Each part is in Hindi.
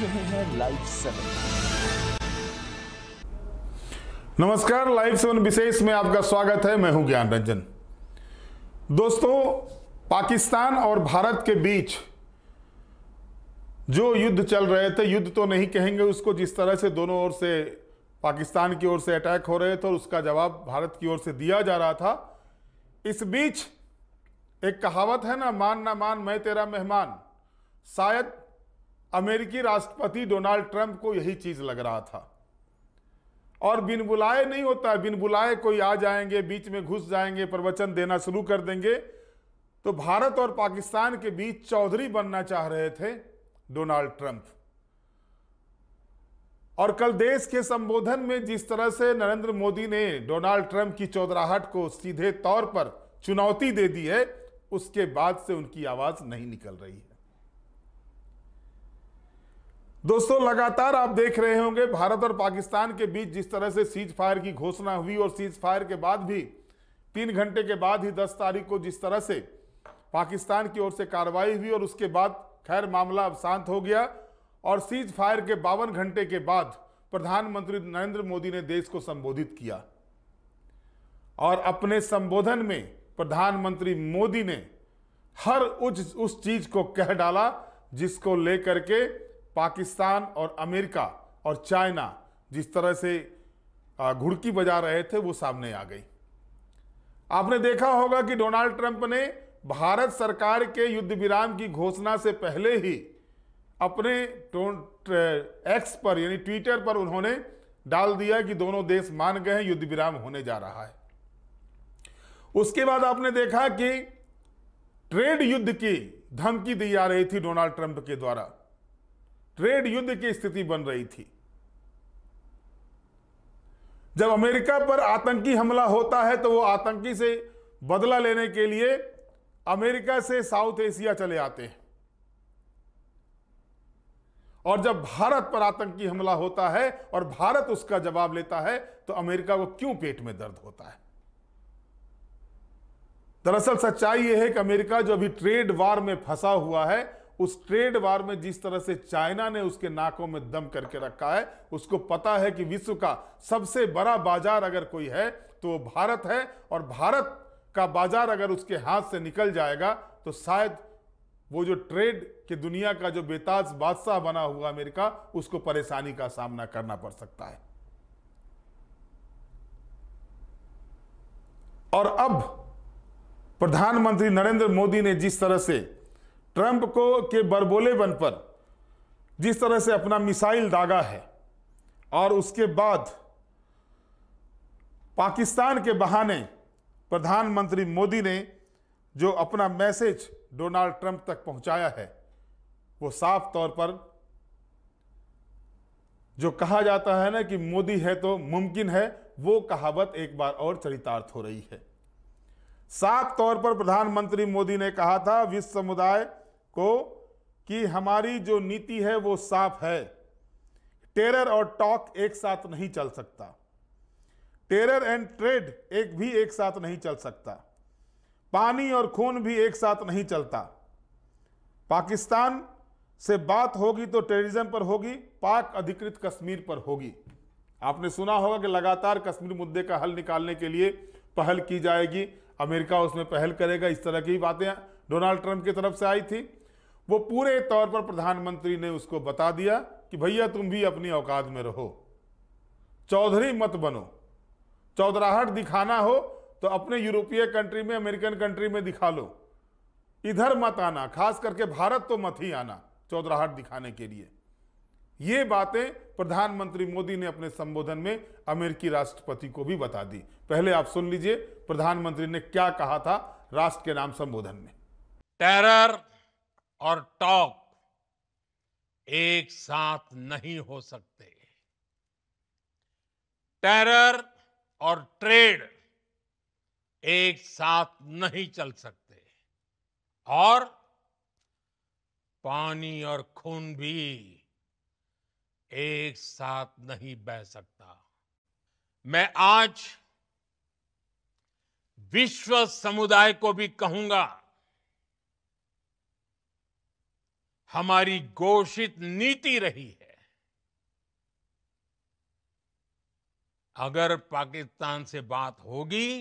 रहे हैं लाइव 7। नमस्कार, लाइव 7 विशेष में आपका स्वागत है। मैं हूं ज्ञान रंजन। दोस्तों, पाकिस्तान और भारत के बीच जो युद्ध चल रहे थे, युद्ध तो नहीं कहेंगे उसको, जिस तरह से दोनों ओर से पाकिस्तान की ओर से अटैक हो रहे थे और उसका जवाब भारत की ओर से दिया जा रहा था, इस बीच एक कहावत है ना मान मैं तेरा मेहमान। शायद अमेरिकी राष्ट्रपति डोनाल्ड ट्रंप को यही चीज लग रहा था। और बिन बुलाए नहीं होता, बिन बुलाए कोई आ जाएंगे, बीच में घुस जाएंगे, प्रवचन देना शुरू कर देंगे। तो भारत और पाकिस्तान के बीच चौधरी बनना चाह रहे थे डोनाल्ड ट्रंप। और कल देश के संबोधन में जिस तरह से नरेंद्र मोदी ने डोनाल्ड ट्रंप की चौधराहट को सीधे तौर पर चुनौती दे दी है, उसके बाद से उनकी आवाज नहीं निकल रही है। दोस्तों, लगातार आप देख रहे होंगे भारत और पाकिस्तान के बीच जिस तरह से सीज फायर की घोषणा हुई और सीज फायर के बाद भी 3 घंटे के बाद ही 10 तारीख को जिस तरह से पाकिस्तान की ओर से कार्रवाई हुई और उसके बाद खैर मामला अब शांत हो गया। और सीज फायर के 52 घंटे के बाद प्रधानमंत्री नरेंद्र मोदी ने देश को संबोधित किया और अपने संबोधन में प्रधानमंत्री मोदी ने हर उस चीज को कह डाला जिसको लेकर के पाकिस्तान और अमेरिका और चाइना जिस तरह से घुड़की बजा रहे थे वो सामने आ गई। आपने देखा होगा कि डोनाल्ड ट्रंप ने भारत सरकार के युद्ध विराम की घोषणा से पहले ही अपने एक्स पर यानी ट्विटर पर उन्होंने डाल दिया कि दोनों देश मान गए हैं, युद्ध विराम होने जा रहा है। उसके बाद आपने देखा कि ट्रेड युद्ध की धमकी दी जा रही थी डोनाल्ड ट्रंप के द्वारा, ट्रेड युद्ध की स्थिति बन रही थी। जब अमेरिका पर आतंकी हमला होता है तो वो आतंकी से बदला लेने के लिए अमेरिका से साउथ एशिया चले आते हैं, और जब भारत पर आतंकी हमला होता है और भारत उसका जवाब लेता है तो अमेरिका को क्यों पेट में दर्द होता है। दरअसल सच्चाई यह है कि अमेरिका जो अभी ट्रेड वार में फंसा हुआ है, उस ट्रेड वार में जिस तरह से चाइना ने उसके नाकों में दम करके रखा है, उसको पता है कि विश्व का सबसे बड़ा बाजार अगर कोई है तो वो भारत है, और भारत का बाजार अगर उसके हाथ से निकल जाएगा तो शायद वो जो ट्रेड की दुनिया का जो बेताज बादशाह बना हुआ अमेरिका, उसको परेशानी का सामना करना पड़ सकता है। और अब प्रधानमंत्री नरेंद्र मोदी ने जिस तरह से ट्रंप को के बरबोलेपन पर जिस तरह से अपना मिसाइल दागा है, और उसके बाद पाकिस्तान के बहाने प्रधानमंत्री मोदी ने जो अपना मैसेज डोनाल्ड ट्रंप तक पहुंचाया है, वो साफ तौर पर जो कहा जाता है ना कि मोदी है तो मुमकिन है, वो कहावत एक बार और चरितार्थ हो रही है। साफ तौर पर प्रधानमंत्री मोदी ने कहा था विश्व समुदाय को कि हमारी जो नीति है वो साफ है। टेरर और टॉक एक साथ नहीं चल सकता, टेरर एंड ट्रेड एक साथ नहीं चल सकता, पानी और खून भी एक साथ नहीं चलता। पाकिस्तान से बात होगी तो टेररिज्म पर होगी, पाक अधिकृत कश्मीर पर होगी। आपने सुना होगा कि लगातार कश्मीर मुद्दे का हल निकालने के लिए पहल की जाएगी, अमेरिका उसमें पहल करेगा, इस तरह की बातें डोनाल्ड ट्रंप की तरफ से आई थी। वो पूरे तौर पर प्रधानमंत्री ने उसको बता दिया कि भैया तुम भी अपनी औकात में रहो, चौधरी मत बनो। चौधराहट दिखाना हो तो अपने यूरोपीय कंट्री में, अमेरिकन कंट्री में दिखा लो, इधर मत आना, खास करके भारत तो मत ही आना चौधराहट दिखाने के लिए। ये बातें प्रधानमंत्री मोदी ने अपने संबोधन में अमेरिकी राष्ट्रपति को भी बता दी। पहले आप सुन लीजिए प्रधानमंत्री ने क्या कहा था राष्ट्र के नाम संबोधन में। टेरर और टॉक एक साथ नहीं हो सकते, टेरर और ट्रेड एक साथ नहीं चल सकते, और पानी और खून भी एक साथ नहीं बह सकता। मैं आज विश्व समुदाय को भी कहूंगा, हमारी घोषित नीति रही है। अगर पाकिस्तान से बात होगी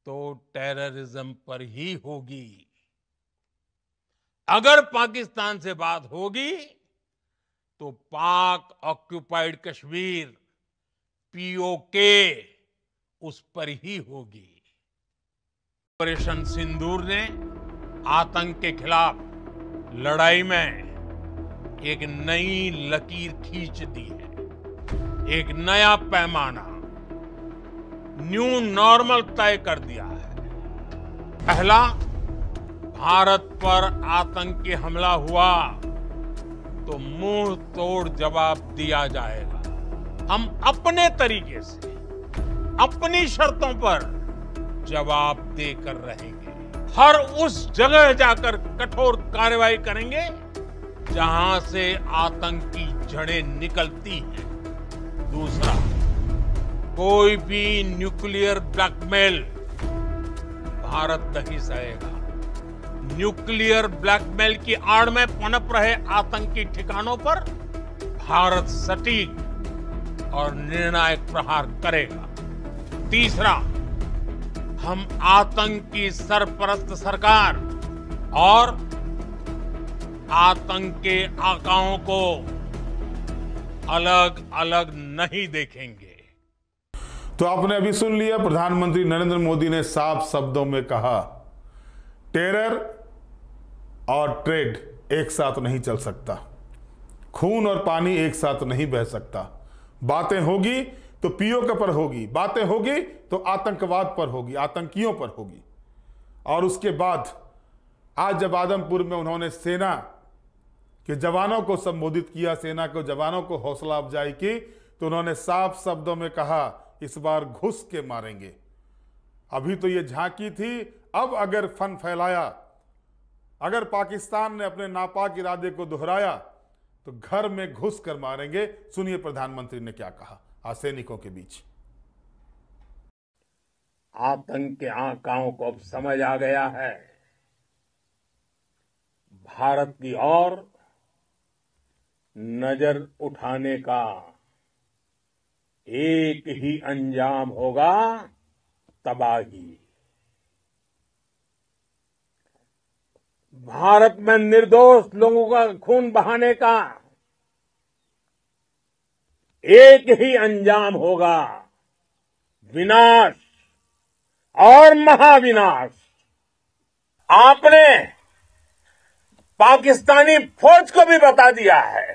तो टेररिज्म पर ही होगी। अगर पाकिस्तान से बात होगी तो पाक ऑक्युपाइड कश्मीर पीओके उस पर ही होगी। ऑपरेशन सिंदूर ने आतंक के खिलाफ लड़ाई में एक नई लकीर खींच दी है, एक नया पैमाना, न्यू नॉर्मल तय कर दिया है। पहला, भारत पर आतंकी हमला हुआ तो मुंह तोड़ जवाब दिया जाएगा। हम अपने तरीके से, अपनी शर्तों पर जवाब देकर रहेंगे। हर उस जगह जाकर कठोर कार्रवाई करेंगे जहां से आतंक की जड़ें निकलती हैं। दूसरा, कोई भी न्यूक्लियर ब्लैकमेल भारत नहीं सहेगा। न्यूक्लियर ब्लैकमेल की आड़ में पनप रहे आतंकी ठिकानों पर भारत सटीक और निर्णायक प्रहार करेगा। तीसरा, हम आतंक की सरपरस्त सरकार और आतंक के आकाओं को अलग अलग नहीं देखेंगे। तो आपने अभी सुन लिया, प्रधानमंत्री नरेंद्र मोदी ने साफ शब्दों में कहा, टेरर और ट्रेड एक साथ नहीं चल सकता, खून और पानी एक साथ नहीं बह सकता। बातें होगी तो पीओके पर होगी, बातें होगी तो आतंकवाद पर होगी, आतंकियों पर होगी। और उसके बाद आज जब आदमपुर में उन्होंने सेना के जवानों को संबोधित किया, सेना के जवानों को हौसला अफजाई की, तो उन्होंने साफ शब्दों में कहा, इस बार घुस के मारेंगे। अभी तो ये झांकी थी, अब अगर फन फैलाया, अगर पाकिस्तान ने अपने नापाक इरादे को दोहराया तो घर में घुस कर मारेंगे। सुनिए प्रधानमंत्री ने क्या कहा आज सैनिकों के बीच। आतंक के आकाओं को अब समझ आ गया है, भारत की ओर नजर उठाने का एक ही अंजाम होगा, तबाही। भारत में निर्दोष लोगों का खून बहाने का एक ही अंजाम होगा, विनाश और महाविनाश। आपने पाकिस्तानी फौज को भी बता दिया है,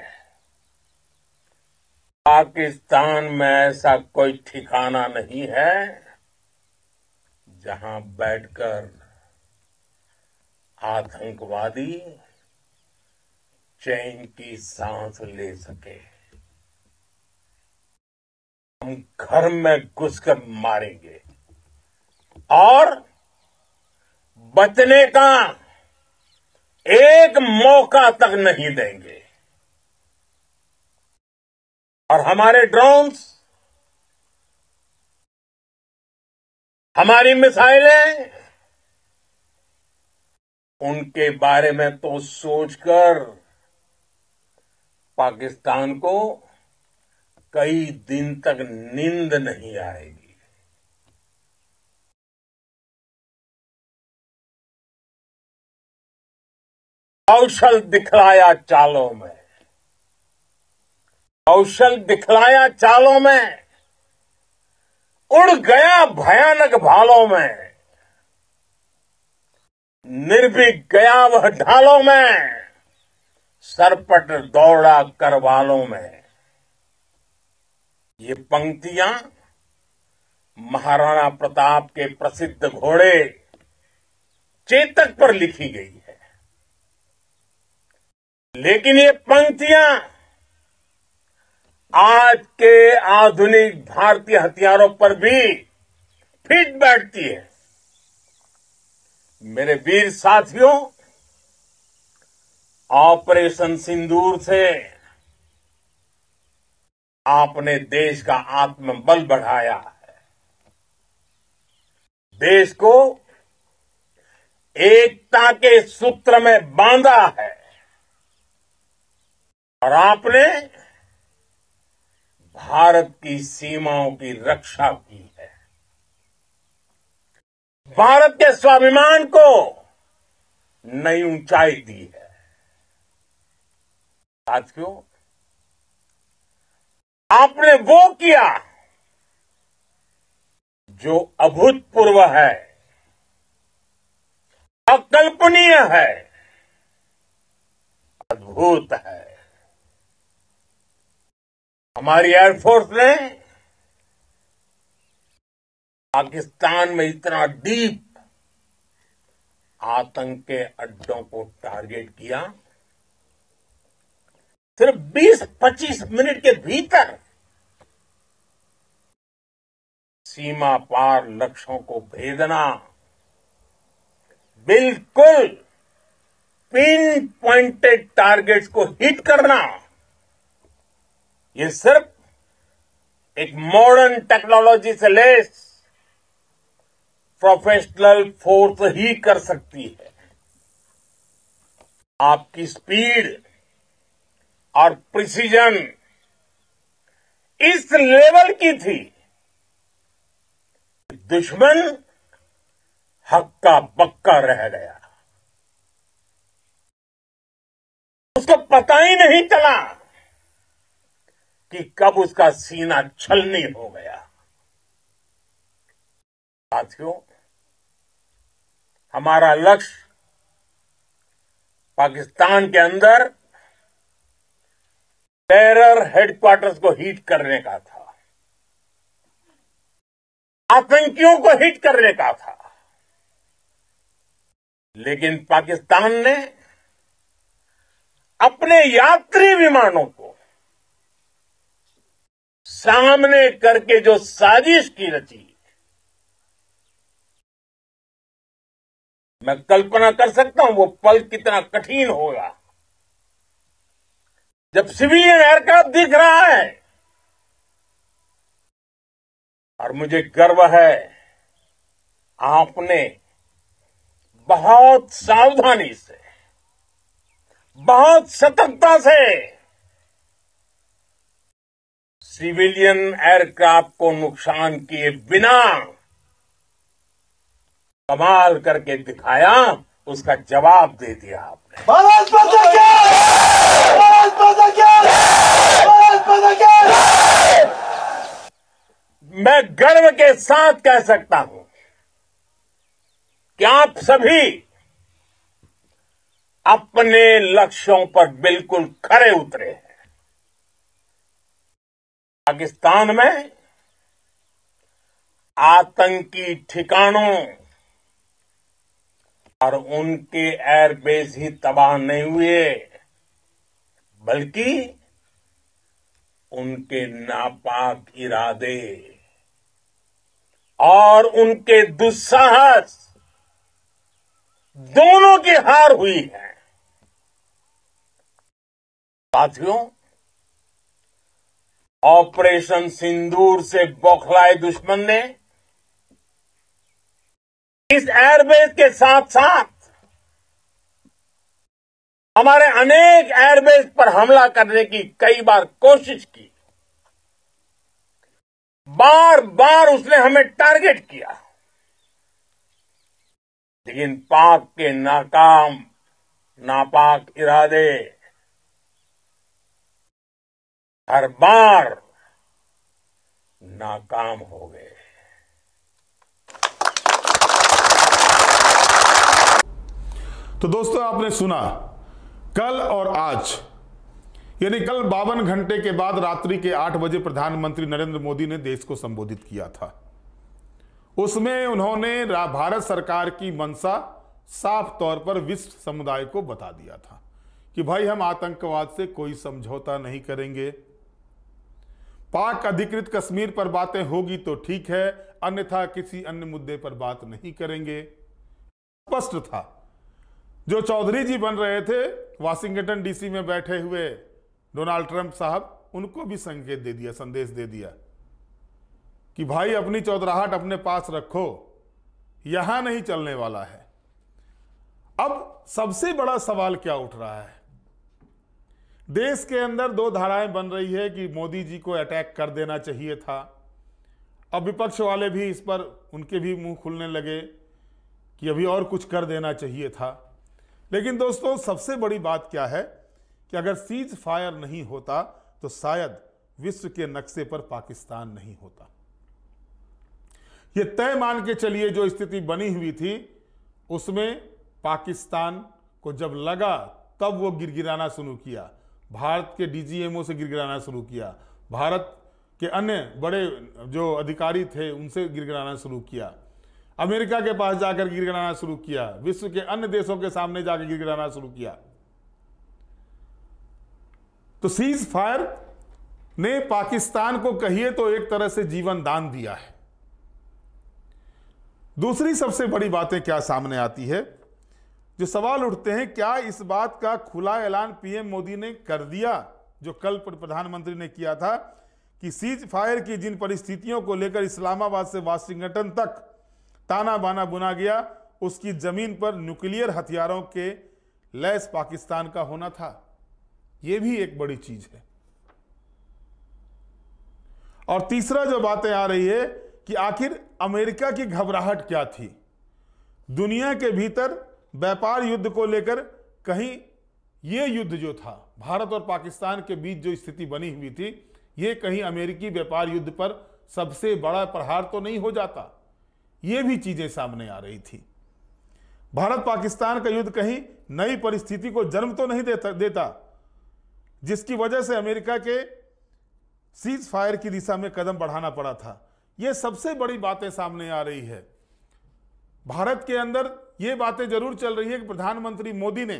पाकिस्तान में ऐसा कोई ठिकाना नहीं है जहां बैठकर आतंकवादी चैन की सांस ले सके। हम घर में घुसकर मारेंगे और बचने का एक मौका तक नहीं देंगे। और हमारे ड्रोन्स, हमारी मिसाइलें, उनके बारे में तो सोचकर पाकिस्तान को कई दिन तक नींद नहीं आएगी। कौशल दिखलाया चालों में, कौशल दिखलाया चालों में, उड़ गया भयानक भालों में, निर्भीक गया वह ढालों में, सरपट दौड़ा करवालों में। ये पंक्तियां महाराणा प्रताप के प्रसिद्ध घोड़े चेतक पर लिखी गई है, लेकिन ये पंक्तियां आज के आधुनिक भारतीय हथियारों पर भी फिट बैठती है। मेरे वीर साथियों, ऑपरेशन सिंदूर से आपने देश का आत्मबल बढ़ाया है, देश को एकता के सूत्र में बांधा है। और आपने भारत की सीमाओं की रक्षा की है, भारत के स्वाभिमान को नई ऊंचाई दी है। साथियों, आपने वो किया जो अभूतपूर्व है, अकल्पनीय है, अद्भुत है। हमारी एयरफोर्स ने पाकिस्तान में इतना डीप आतंक के अड्डों को टारगेट किया, सिर्फ 20-25 मिनट के भीतर सीमा पार लक्ष्यों को भेदना, बिल्कुल पिन पॉइंटेड टारगेट्स को हिट करना, ये सिर्फ एक मॉडर्न टेक्नोलॉजी से लैस प्रोफेशनल फोर्स ही कर सकती है। आपकी स्पीड और प्रिसीजन इस लेवल की थी, दुश्मन हक्का बक्का रह गया। उसको पता ही नहीं चला कि कब उसका सीना छलनी हो गया। साथियों, हमारा लक्ष्य पाकिस्तान के अंदर टेरर हेडक्वार्टर्स को हिट करने का था, आतंकियों को हिट करने का था, लेकिन पाकिस्तान ने अपने यात्री विमानों को सामने करके जो साजिश की रची, मैं कल्पना कर सकता हूं वो पल कितना कठिन होगा जब सिविलियन एयरक्राफ्ट दिख रहा है। और मुझे गर्व है, आपने बहुत सावधानी से, बहुत सतर्कता से सिविलियन एयरक्राफ्ट को नुकसान किए बिना कमाल करके दिखाया, उसका जवाब दे दिया आपने। भारत माता की! भारत माता की! भारत माता की! मैं गर्व के साथ कह सकता हूं कि आप सभी अपने लक्ष्यों पर बिल्कुल खरे उतरे हैं। पाकिस्तान में आतंकी ठिकानों और उनके एयरबेस ही तबाह नहीं हुए, बल्कि उनके नापाक इरादे और उनके दुस्साहस दोनों की हार हुई है। साथियों, ऑपरेशन सिंदूर से बौखलाए दुश्मन ने इस एयरबेस के साथ साथ हमारे अनेक एयरबेस पर हमला करने की कई बार कोशिश की। बार बार उसने हमें टारगेट किया, लेकिन पाक के नापाक इरादे हर बार नाकाम हो गए। तो दोस्तों, आपने सुना कल और आज, यानी कल 52 घंटे के बाद रात्रि के 8 बजे प्रधानमंत्री नरेंद्र मोदी ने देश को संबोधित किया था। उसमें उन्होंने भारत सरकार की मंशा साफ तौर पर विश्व समुदाय को बता दिया था कि भाई हम आतंकवाद से कोई समझौता नहीं करेंगे। पाक अधिकृत कश्मीर पर बातें होगी तो ठीक है, अन्यथा किसी अन्य मुद्दे पर बात नहीं करेंगे। स्पष्ट था। जो चौधरी जी बन रहे थे वाशिंगटन डीसी में बैठे हुए डोनाल्ड ट्रंप साहब, उनको भी संकेत दे दिया, संदेश दे दिया कि भाई अपनी चौधराहट अपने पास रखो, यहां नहीं चलने वाला है। अब सबसे बड़ा सवाल क्या उठ रहा है देश के अंदर दो धाराएं बन रही है कि मोदी जी को अटैक कर देना चाहिए था। अब विपक्ष वाले भी इस पर उनके भी मुंह खुलने लगे कि अभी और कुछ कर देना चाहिए था। लेकिन दोस्तों, सबसे बड़ी बात क्या है कि अगर सीज फायर नहीं होता तो शायद विश्व के नक्शे पर पाकिस्तान नहीं होता। यह तय मान के चलिए जो स्थिति बनी हुई थी उसमें पाकिस्तान को जब लगा तब वो गिड़गिड़ाना शुरू किया, भारत के डीजीएमओ से गिड़गिड़ाना शुरू किया, भारत के अन्य बड़े जो अधिकारी थे उनसे गिड़गिड़ाना शुरू किया, अमेरिका के पास जाकर गिड़गिड़ाना शुरू किया, विश्व के अन्य देशों के सामने जाकर गिड़गिड़ाना शुरू किया। तो सीज फायर ने पाकिस्तान को कहिए तो एक तरह से जीवन दान दिया है। दूसरी सबसे बड़ी बातें क्या सामने आती है, जो सवाल उठते हैं, क्या इस बात का खुला ऐलान पीएम मोदी ने कर दिया जो कल प्रधानमंत्री ने किया था कि सीज फायर की जिन परिस्थितियों को लेकर इस्लामाबाद से वाशिंगटन तक ताना बाना बुना गया उसकी जमीन पर न्यूक्लियर हथियारों के लैस पाकिस्तान का होना था। यह भी एक बड़ी चीज है। और तीसरा जो बातें आ रही है कि आखिर अमेरिका की घबराहट क्या थी। दुनिया के भीतर व्यापार युद्ध को लेकर कहीं यह युद्ध जो था भारत और पाकिस्तान के बीच जो स्थिति बनी हुई थी, यह कहीं अमेरिकी व्यापार युद्ध पर सबसे बड़ा प्रहार तो नहीं हो जाता। यह भी चीजें सामने आ रही थी। भारत पाकिस्तान का युद्ध कहीं नई परिस्थिति को जन्म तो नहीं देता जिसकी वजह से अमेरिका के सीज फायर की दिशा में कदम बढ़ाना पड़ा था। यह सबसे बड़ी बातें सामने आ रही है। भारत के अंदर यह बातें जरूर चल रही है कि प्रधानमंत्री मोदी ने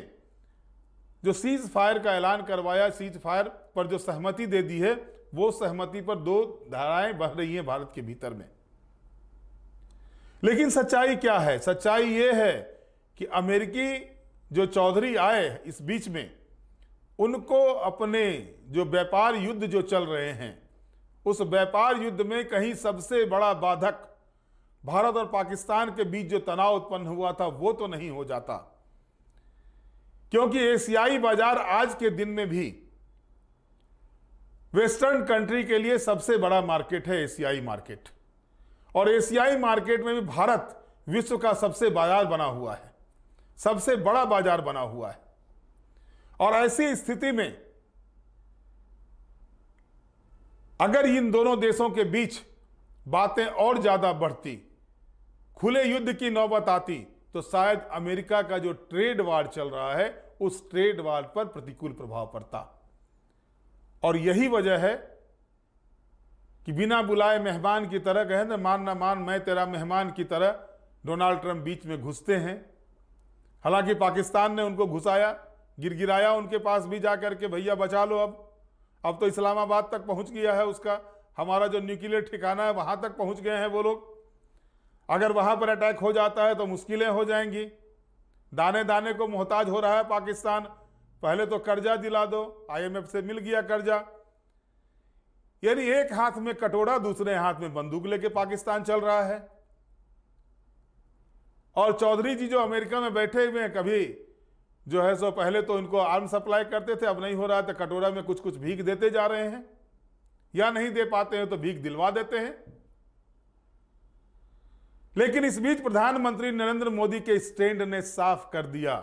जो सीज फायर का ऐलान करवाया, सीज फायर पर जो सहमति दे दी है, वो सहमति पर दो धाराएं बह रही हैं भारत के भीतर में। लेकिन सच्चाई क्या है? सच्चाई यह है कि अमेरिकी जो चौधरी आए इस बीच में, उनको अपने जो व्यापार युद्ध जो चल रहे हैं उस व्यापार युद्ध में कहीं सबसे बड़ा बाधक भारत और पाकिस्तान के बीच जो तनाव उत्पन्न हुआ था वो तो नहीं हो जाता, क्योंकि एशियाई बाजार आज के दिन में भी वेस्टर्न कंट्री के लिए सबसे बड़ा मार्केट है एशियाई मार्केट। और एशियाई मार्केट में भी भारत विश्व का सबसे बाजार बना हुआ है, सबसे बड़ा बाजार बना हुआ है। और ऐसी स्थिति में अगर इन दोनों देशों के बीच बातें और ज्यादा बढ़ती, खुले युद्ध की नौबत आती, तो शायद अमेरिका का जो ट्रेड वार चल रहा है उस ट्रेड वार पर प्रतिकूल प्रभाव पड़ता। और यही वजह है कि बिना बुलाए मेहमान की तरह, कहें ना मान ना मान मैं तेरा मेहमान की तरह, डोनाल्ड ट्रंप बीच में घुसते हैं। हालांकि पाकिस्तान ने उनको घुसाया, गिरगिराया उनके पास भी जाकर के, भैया बचा लो, अब तो इस्लामाबाद तक पहुंच गया है उसका, हमारा जो न्यूक्लियर ठिकाना है वहां तक पहुंच गए हैं वो लोग। अगर वहां पर अटैक हो जाता है तो मुश्किलें हो जाएंगी। दाने दाने को मोहताज हो रहा है पाकिस्तान। पहले तो कर्जा दिला दो, IMF से मिल गया कर्जा। यानी एक हाथ में कटोरा दूसरे हाथ में बंदूक लेके पाकिस्तान चल रहा है। और चौधरी जी जो अमेरिका में बैठे हुए हैं, कभी जो है सो पहले तो इनको आर्म सप्लाई करते थे, अब नहीं हो रहा तो कटोरा में कुछ कुछ भीख देते जा रहे हैं, या नहीं दे पाते हैं तो भीख दिलवा देते हैं। लेकिन इस बीच प्रधानमंत्री नरेंद्र मोदी के स्टैंड ने साफ कर दिया,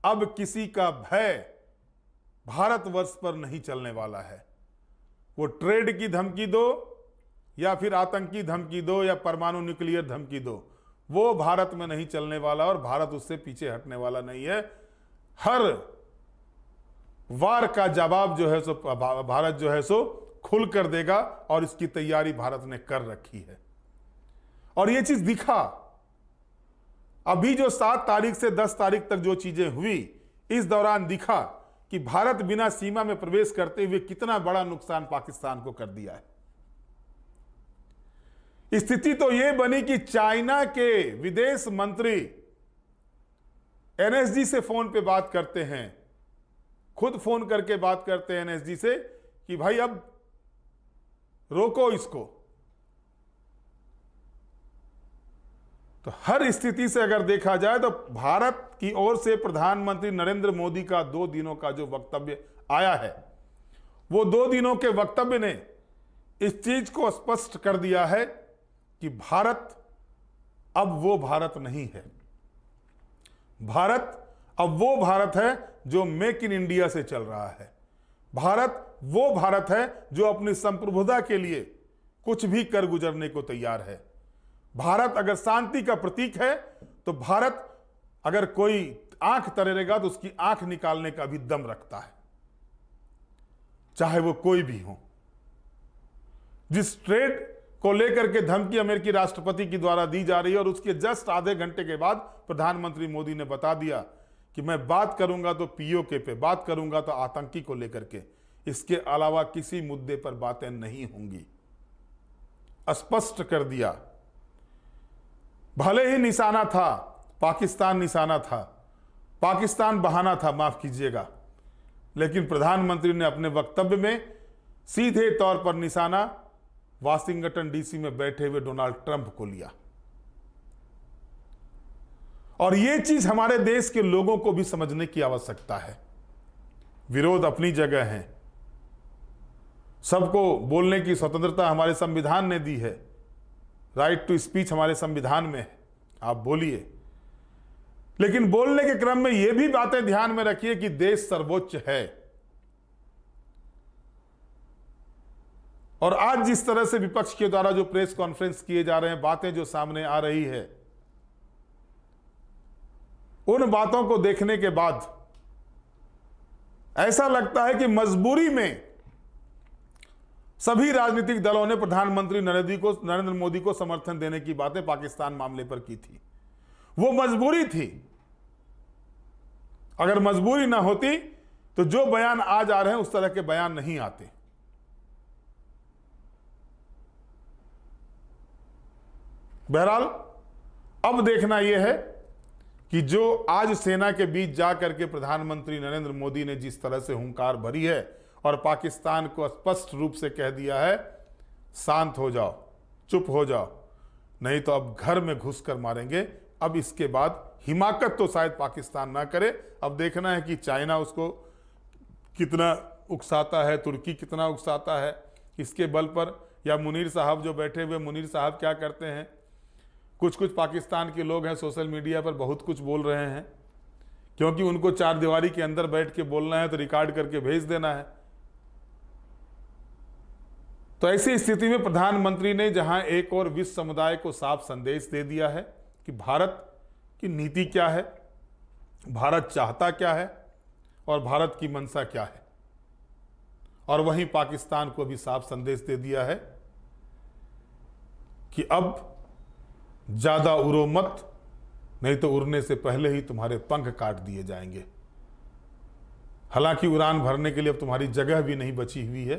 अब किसी का भय भारतवर्ष पर नहीं चलने वाला है। वो ट्रेड की धमकी दो या फिर आतंकी धमकी दो या परमाणु न्यूक्लियर धमकी दो, वो भारत में नहीं चलने वाला और भारत उससे पीछे हटने वाला नहीं है। हर वार का जवाब जो है सो भारत जो है सो खुल कर देगा और इसकी तैयारी भारत ने कर रखी है। और ये चीज दिखा अभी जो 7 तारीख से 10 तारीख तक जो चीजें हुई, इस दौरान दिखा कि भारत बिना सीमा में प्रवेश करते हुए कितना बड़ा नुकसान पाकिस्तान को कर दिया है। स्थिति तो यह बनी कि चाइना के विदेश मंत्री NSG से फोन पे बात करते हैं, खुद फोन करके बात करते हैं NSG से कि भाई अब रोको इसको। तो हर स्थिति से अगर देखा जाए तो भारत की ओर से प्रधानमंत्री नरेंद्र मोदी का 2 दिनों का जो वक्तव्य आया है। वो 2 दिनों के वक्तव्य ने इस चीज को स्पष्ट कर दिया है कि भारत अब वो भारत नहीं है। भारत अब वो भारत है जो मेक इन इंडिया से चल रहा है। भारत वो भारत है जो अपनी संप्रभुता के लिए कुछ भी कर गुजरने को तैयार है। भारत अगर शांति का प्रतीक है तो भारत अगर कोई आंख तरेगा तो उसकी आंख निकालने का भी दम रखता है, चाहे वो कोई भी हो। जिस ट्रेड को लेकर के धमकी अमेरिकी राष्ट्रपति के द्वारा दी जा रही है और उसके जस्ट आधे घंटे के बाद प्रधानमंत्री मोदी ने बता दिया कि मैं बात करूंगा तो पीओके पे, बात करूंगा तो आतंकी को लेकर के, इसके अलावा किसी मुद्दे पर बातें नहीं होंगी, स्पष्ट कर दिया। भले ही निशाना था, पाकिस्तान निशाना था, पाकिस्तान बहाना था, माफ कीजिएगा, लेकिन प्रधानमंत्री ने अपने वक्तव्य में सीधे तौर पर निशाना वाशिंगटन डीसी में बैठे हुए डोनाल्ड ट्रंप को लिया। और यह चीज हमारे देश के लोगों को भी समझने की आवश्यकता है। विरोध अपनी जगह है, सबको बोलने की स्वतंत्रता हमारे संविधान ने दी है, राइट टू स्पीच हमारे संविधान में है, आप बोलिए। लेकिन बोलने के क्रम में यह भी बातें ध्यान में रखिए कि देश सर्वोच्च है। और आज जिस तरह से विपक्ष के द्वारा जो प्रेस कॉन्फ्रेंस किए जा रहे हैं, बातें जो सामने आ रही है, उन बातों को देखने के बाद ऐसा लगता है कि मजबूरी में सभी राजनीतिक दलों ने प्रधानमंत्री नरेंद्र मोदी को समर्थन देने की बातें पाकिस्तान मामले पर की थी। वो मजबूरी थी। अगर मजबूरी ना होती तो जो बयान आज आ रहे हैं उस तरह के बयान नहीं आते। बहरहाल अब देखना यह है कि जो आज सेना के बीच जाकर के प्रधानमंत्री नरेंद्र मोदी ने जिस तरह से हुंकार भरी है और पाकिस्तान को स्पष्ट रूप से कह दिया है, शांत हो जाओ, चुप हो जाओ, नहीं तो अब घर में घुसकर मारेंगे। अब इसके बाद हिमाकत तो शायद पाकिस्तान ना करे। अब देखना है कि चाइना उसको कितना उकसाता है, तुर्की कितना उकसाता है इसके बल पर, या मुनीर साहब जो बैठे हुए मुनीर साहब क्या करते हैं। कुछ पाकिस्तान के लोग हैं सोशल मीडिया पर बहुत कुछ बोल रहे हैं, क्योंकि उनको 4 दीवारी के अंदर बैठ के बोलना है तो रिकॉर्ड करके भेज देना है। तो ऐसी स्थिति में प्रधानमंत्री ने जहां एक और विश्व समुदाय को साफ संदेश दे दिया है कि भारत की नीति क्या है, भारत चाहता क्या है और भारत की मंशा क्या है, और वहीं पाकिस्तान को भी साफ संदेश दे दिया है कि अब ज्यादा उड़ो मत, नहीं तो उड़ने से पहले ही तुम्हारे पंख काट दिए जाएंगे। हालांकि उड़ान भरने के लिए अब तुम्हारी जगह भी नहीं बची हुई है।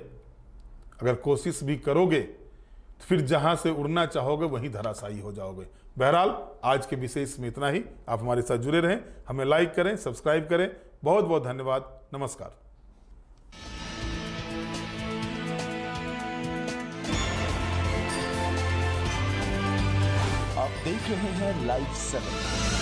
अगर कोशिश भी करोगे तो फिर जहां से उड़ना चाहोगे वहीं धराशायी हो जाओगे। बहरहाल आज के विशेष में इतना ही। आप हमारे साथ जुड़े रहें, हमें लाइक करें, सब्सक्राइब करें। बहुत बहुत धन्यवाद। नमस्कार। आप देख रहे हैं लाइव 7।